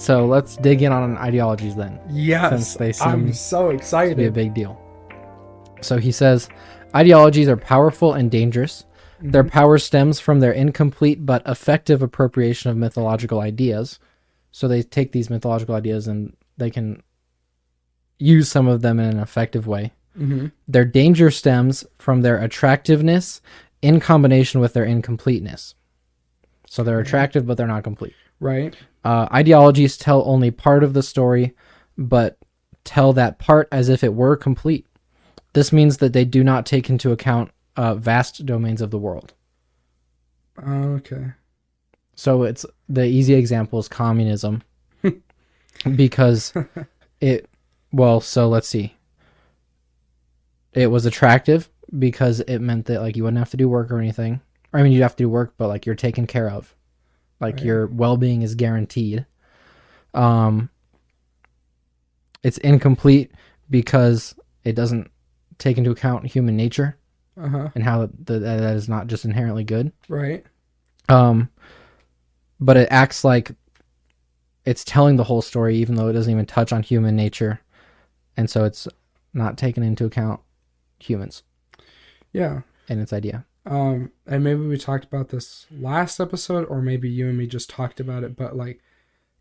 So let's dig in on ideologies then. Yes, Since they seem I'm so excited. to be a big deal. So he says, ideologies are powerful and dangerous. Their power stems from their incomplete but effective appropriation of mythological ideas. So they take these mythological ideas and they can use some of them in an effective way. Their danger stems from their attractiveness in combination with their incompleteness. So they're attractive, but they're not complete. Right. Ideologies tell only part of the story, but tell that part as if it were complete. This means that they do not take into account vast domains of the world. Okay. So it's the easy example is communism, because so let's see. It was attractive because it meant that like you wouldn't have to do work or anything. I mean, you'd have to do work, but like you're taken care of. Like your well-being is guaranteed. It's incomplete because it doesn't take into account human nature and how that is not just inherently good. Right. But it acts like it's telling the whole story, even though it doesn't even touch on human nature. And so it's not taking into account humans. Yeah. And its idea. And maybe we talked about this last episode, or maybe you and me just talked about it, but like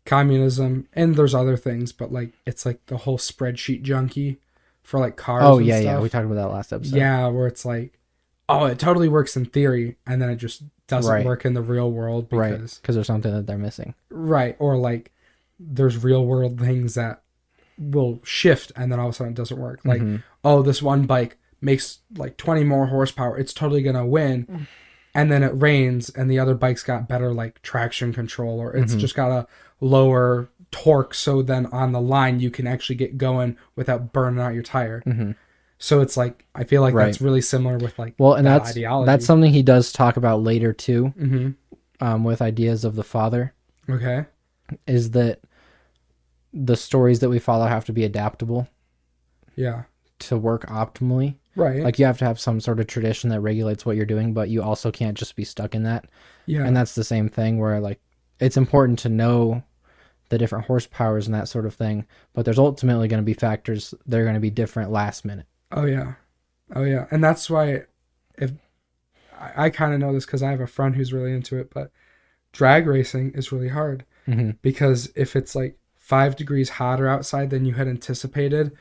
communism, and there's other things, but like it's like the whole spreadsheet junkie for like cars. Oh, and yeah, stuff. yeah. We talked about that last episode. Yeah, where it's like, oh, it totally works in theory, and then it just doesn't work in the real world because there's something that they're missing. Right. Or like there's real world things that will shift and then all of a sudden it doesn't work. Like, oh, this one bike makes like 20 more horsepower. It's totally going to win. And then it rains and the other bike's got better like traction control, or it's just got a lower torque. So then on the line, you can actually get going without burning out your tire. So it's like, I feel like that's really similar with like, and that that's ideology. That's something he does talk about later too, with ideas of the Father. Okay. Is that the stories that we follow have to be adaptable. Yeah. To work optimally. Right. Like you have to have some sort of tradition that regulates what you're doing, but you also can't just be stuck in that. Yeah. And that's the same thing where like it's important to know the different horsepowers and that sort of thing, but there's ultimately going to be factors that are going to be different last minute. Oh yeah. Oh yeah. And that's why if I kind of know this because I have a friend who's really into it, but drag racing is really hard because if it's like 5 degrees hotter outside than you had anticipated,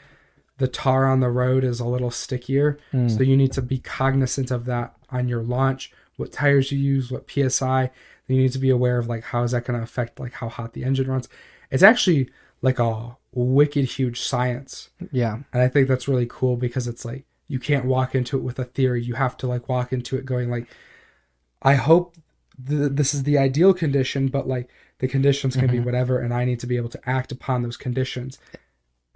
the tar on the road is a little stickier. So you need to be cognizant of that on your launch, what tires you use, what PSI. You need to be aware of like how is that going to affect like how hot the engine runs. It's actually like a wicked huge science. Yeah. And I think that's really cool because it's like you can't walk into it with a theory. You have to like walk into it going like, I hope this is the ideal condition, but like the conditions can be whatever, and I need to be able to act upon those conditions.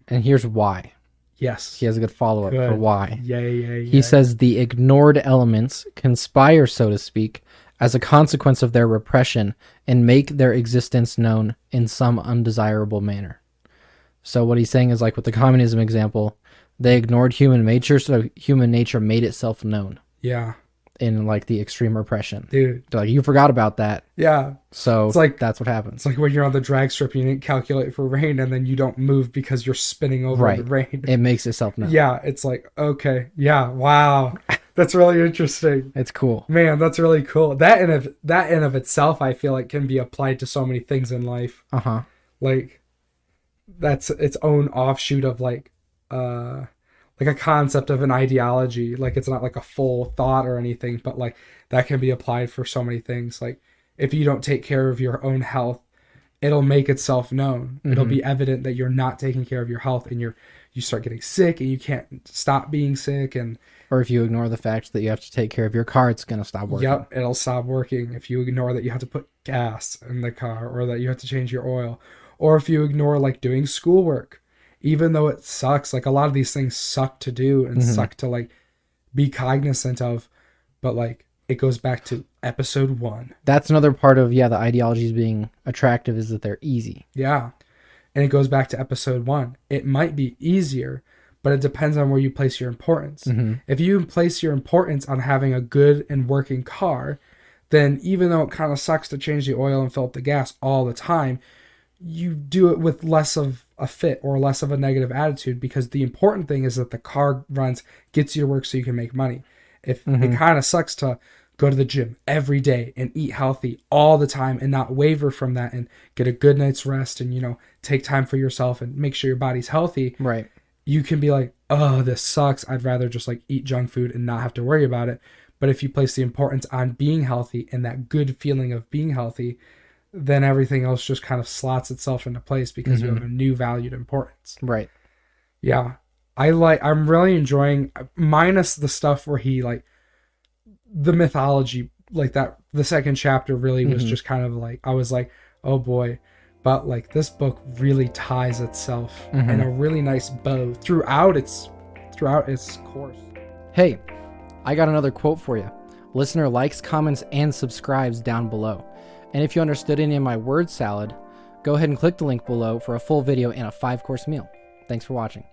And here's why. Yes. He has a good follow-up for why. Yay. He says the ignored elements conspire, so to speak, as a consequence of their repression and make their existence known in some undesirable manner. So what he's saying is like with the communism example, they ignored human nature, so human nature made itself known. Yeah. In like the extreme repression. Dude. They're like, you forgot about that. Yeah. So it's like, that's what happens. It's like when you're on the drag strip, you didn't calculate for rain and then you don't move because you're spinning over the rain. It makes itself known. Yeah. It's like, okay. Yeah. Wow. That's really interesting. It's cool. Man, that's really cool. That in of itself, I feel like can be applied to so many things in life. Like that's its own offshoot of like a concept of an ideology. Like it's not like a full thought or anything, but like that can be applied for so many things. Like if you don't take care of your own health, it'll make itself known. It'll be evident that you're not taking care of your health and you start getting sick and you can't stop being sick. And or if you ignore the fact that you have to take care of your car, it's going to stop working. Yep, it'll stop working. If you ignore that you have to put gas in the car, or that you have to change your oil, or if you ignore like doing schoolwork, even though it sucks, like a lot of these things suck to do and suck to like be cognizant of, but like it goes back to episode 1. That's another part of, the ideologies being attractive is that they're easy. Yeah. And it goes back to episode 1. It might be easier, but it depends on where you place your importance. If you place your importance on having a good and working car, then even though it kind of sucks to change the oil and fill up the gas all the time, you do it with less of a fit or less of a negative attitude, because the important thing is that the car runs, gets you to work so you can make money. If it kind of sucks to go to the gym every day and eat healthy all the time and not waver from that and get a good night's rest and, you know, take time for yourself and make sure your body's healthy. Right. You can be like, oh, this sucks. I'd rather just like eat junk food and not have to worry about it. But if you place the importance on being healthy and that good feeling of being healthy, then everything else just kind of slots itself into place because you have a new valued importance. Right. Yeah. I'm really enjoying, minus the stuff where he like, the mythology, like that, the second chapter really was just kind of like, I was like, oh boy. But like this book really ties itself in a really nice bow throughout its course. Hey, I got another quote for you. Listener likes, comments, and subscribes down below. And if you understood any of my word salad, go ahead and click the link below for a full video and a 5-course meal. Thanks for watching.